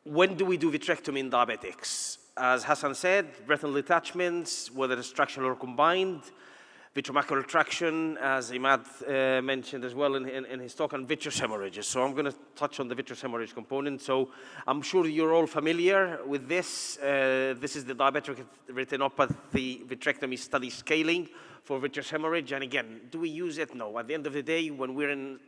When do we do vitrectomy in diabetics? As Hassan said, retinal detachments, whether it's structural or combined, vitreomacular retraction, as Imad mentioned as well in his talk, and vitreous hemorrhages. So I'm going to touch on the vitreous hemorrhage component. So I'm sure you're all familiar with this. This is the diabetic retinopathy vitrectomy study scaling for vitreous hemorrhage. And again, do we use it? No. At the end of the day, when when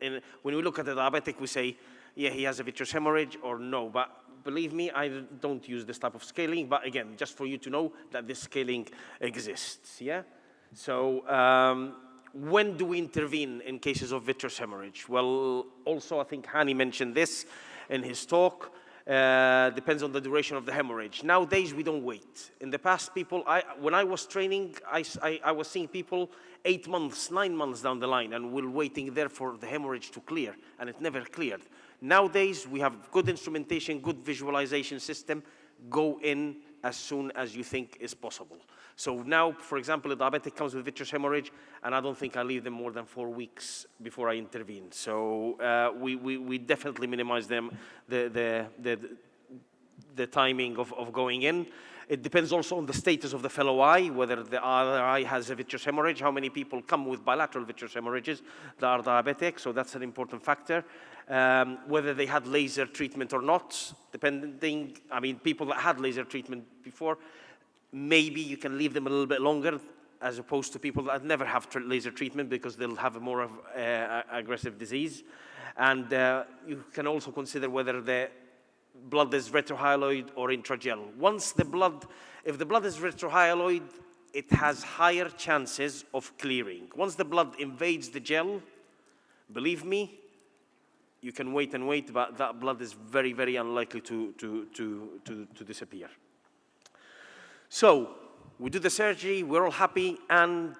we look at the diabetic, we say, yeah, he has a vitreous hemorrhage, or no. But believe me, I don't use this type of scaling. But again, just for you to know that this scaling exists. Yeah. So when do we intervene in cases of vitreous hemorrhage? Well, also I think Hani mentioned this in his talk. Depends on the duration of the hemorrhage. Nowadays, we don't wait. In the past, when I was training, I was seeing people 8 months, 9 months down the line, and we're waiting there for the hemorrhage to clear, and it never cleared. Nowadays, we have good instrumentation, good visualization system. Go in as soon as you think is possible. So now, for example, a diabetic comes with vitreous hemorrhage, and I don't think I leave them more than 4 weeks before I intervene. So we definitely minimize the timing of going in. It depends also on the status of the fellow eye, whether the other eye has a vitreous hemorrhage, how many people come with bilateral vitreous hemorrhages that are diabetic, so that's an important factor. Whether they had laser treatment or not, depending, I mean, people that had laser treatment before, maybe you can leave them a little bit longer as opposed to people that never have laser treatment because they'll have a more of aggressive disease. And you can also consider whether the blood is retrohyaloid or intragel. If the blood is retrohyaloid, it has higher chances of clearing. Once the blood invades the gel, believe me, you can wait and wait, but that blood is very, very unlikely to disappear. So we do the surgery, we're all happy, and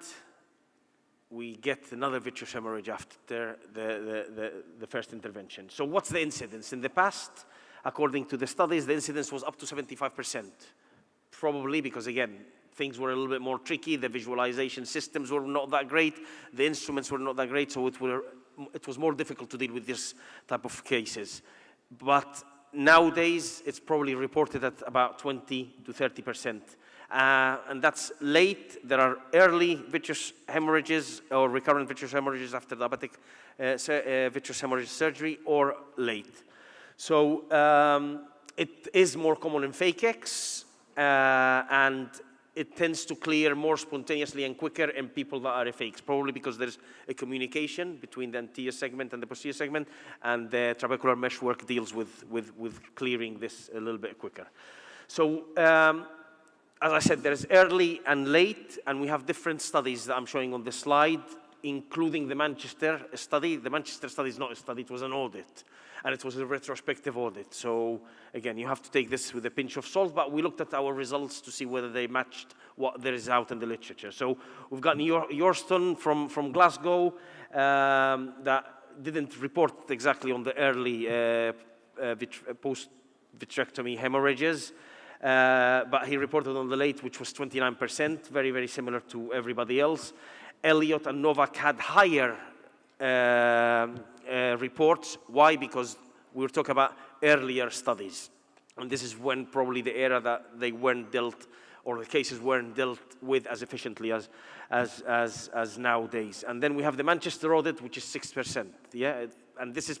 we get another vitreous hemorrhage after the first intervention. So what's the incidence? In the past, according to the studies, the incidence was up to 75%. Probably because, again, things were a little bit more tricky. The visualization systems were not that great. The instruments were not that great, so it was more difficult to deal with this type of cases. But nowadays, it's probably reported at about 20 to 30%. And that's late. There are early vitreous hemorrhages or recurrent vitreous hemorrhages after diabetic vitreous hemorrhage surgery, or late. So it is more common in phakics, and it tends to clear more spontaneously and quicker in people that are aphakics, probably because there's a communication between the anterior segment and the posterior segment, and the trabecular meshwork deals with clearing this a little bit quicker. So as I said, there's early and late, and we have different studies that I'm showing on this slide, including the Manchester study. The Manchester study is not a study, it was an audit, and it was a retrospective audit. So again, you have to take this with a pinch of salt, but we looked at our results to see whether they matched what there is out in the literature. So we've got Yorston from Glasgow that didn't report exactly on the early post-vitrectomy hemorrhages, but he reported on the late, which was 29%, very, very similar to everybody else. Elliott and Novak had higher reports. Why? Because we were talking about earlier studies. And this is when probably the era that they weren't dealt, or the cases weren't dealt with as efficiently as nowadays. And then we have the Manchester audit, which is 6%. Yeah, and this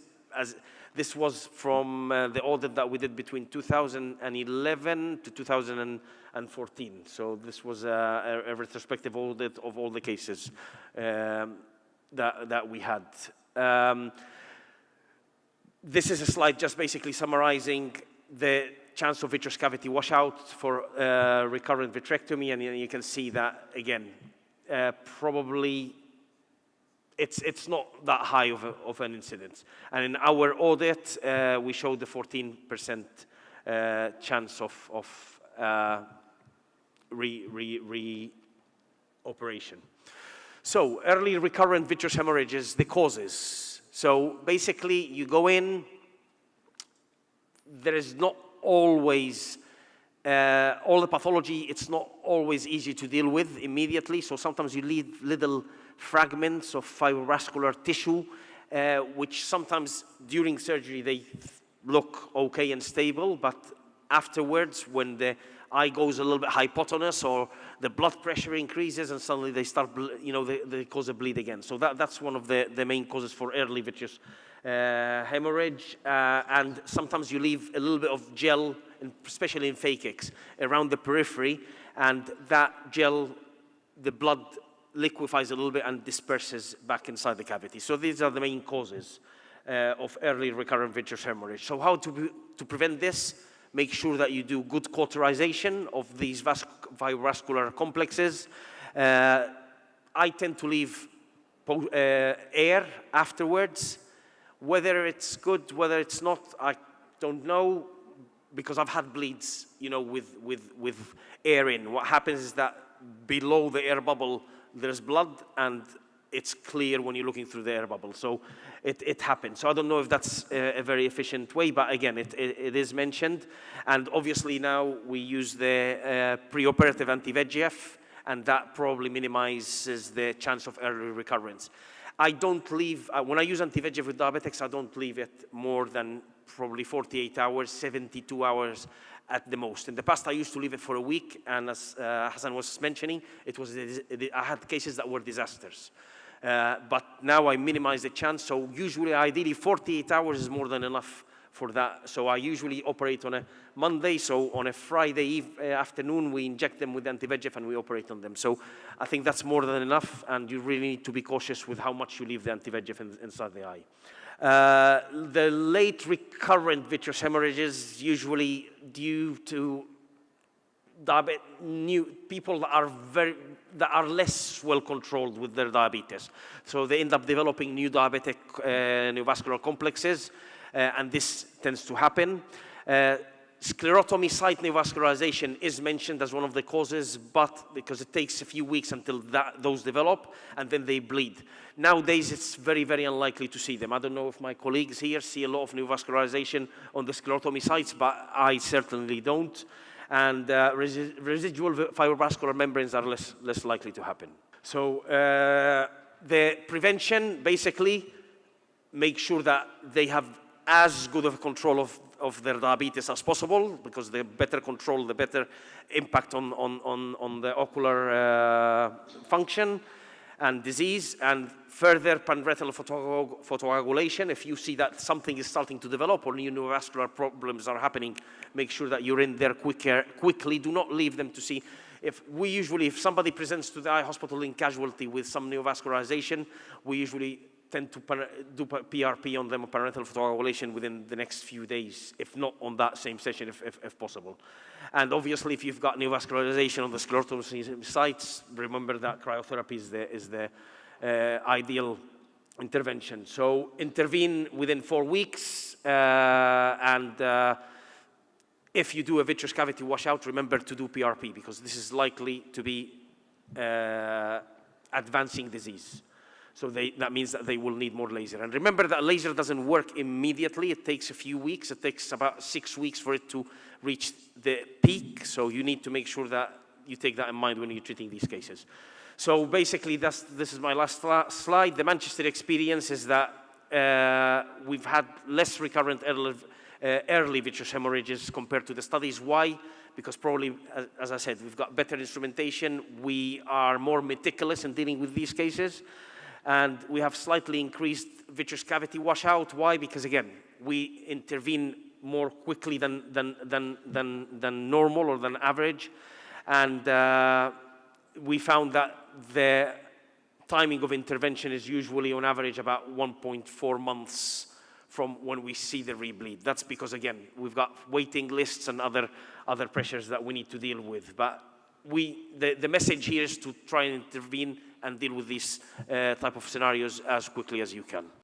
was from the audit that we did between 2011 to 2014. So this was a retrospective audit of all the cases that we had. This is a slide just basically summarizing the chance of vitreous cavity washout for recurrent vitrectomy, and you can see that, again, probably it's not that high of an incidence. And in our audit, we showed the 14% chance of re-operation. So early recurrent vitreous hemorrhages, the causes. So basically, you go in, there is not always, all the pathology, it's not always easy to deal with immediately. So sometimes you leave little fragments of fibrovascular tissue, which sometimes during surgery, look okay and stable, but afterwards, when the eye goes a little bit hypotenuse or the blood pressure increases and suddenly they start, they cause a bleed again. So that's one of the main causes for early vitreous hemorrhage. And sometimes you leave a little bit of gel, especially in phakics, around the periphery, and that gel, the blood liquefies a little bit and disperses back inside the cavity. So these are the main causes of early recurrent vitreous hemorrhage. So how to prevent this? Make sure that you do good cauterization of these fibrovascular complexes. I tend to leave air afterwards. Whether it's good, whether it's not, I don't know, because I've had bleeds, with air in. What happens is that below the air bubble, there's blood, and it's clear when you're looking through the air bubble. So it happens. So I don't know if that's a very efficient way, but again, it is mentioned. And obviously now we use the preoperative anti-VEGF, and that probably minimizes the chance of early recurrence. I don't leave, when I use anti-VEGF with diabetics, I don't leave it more than probably 48 hours, 72 hours at the most. In the past, I used to leave it for a week, and as Hassan was mentioning, I had cases that were disasters. But now I minimize the chance, so usually, ideally, 48 hours is more than enough for that. So I usually operate on a Monday, so on a Friday afternoon, we inject them with anti-VEGF and we operate on them. So I think that's more than enough, and you really need to be cautious with how much you leave the anti-VEGF inside the eye. The late recurrent vitreous hemorrhage is usually due to people that are less well controlled with their diabetes. So they end up developing new diabetic neovascular complexes, and this tends to happen. Sclerotomy site neovascularization is mentioned as one of the causes, but because it takes a few weeks until those develop, and then they bleed. Nowadays, it's very, very unlikely to see them. I don't know if my colleagues here see a lot of neovascularization on the sclerotomy sites, but I certainly don't. And residual fibrovascular membranes are less likely to happen. So the prevention, basically, make sure that they have as good of a control of their diabetes as possible, because the better control, the better impact on the ocular function and disease, and further panretinal photocoagulation. If you see that something is starting to develop or new neovascular problems are happening, make sure that you're in there quickly. Do not leave them to see. If somebody presents to the eye hospital in casualty with some neovascularization, we usually tend to do PRP on them, panretinal photocoagulation, within the next few days, if not on that same session, if possible. And obviously, if you've got neovascularization on the sclerotomy sites, remember that cryotherapy is the ideal intervention. So intervene within 4 weeks, and if you do a vitreous cavity washout, remember to do PRP, because this is likely to be advancing disease. So that means that they will need more laser. And remember that laser doesn't work immediately. It takes a few weeks. It takes about 6 weeks for it to reach the peak. So you need to make sure that you take that in mind when you're treating these cases. So basically, this is my last slide. The Manchester experience is that we've had less recurrent early vitreous hemorrhages compared to the studies. Why? Because probably, as I said, we've got better instrumentation. We are more meticulous in dealing with these cases. And we have slightly increased vitreous cavity washout. Why? Because again, we intervene more quickly than normal or than average. And we found that the timing of intervention is usually on average about 1.4 months from when we see the rebleed. That's because, again, we've got waiting lists and other pressures that we need to deal with. But the message here is to try and intervene and deal with these type of scenarios as quickly as you can.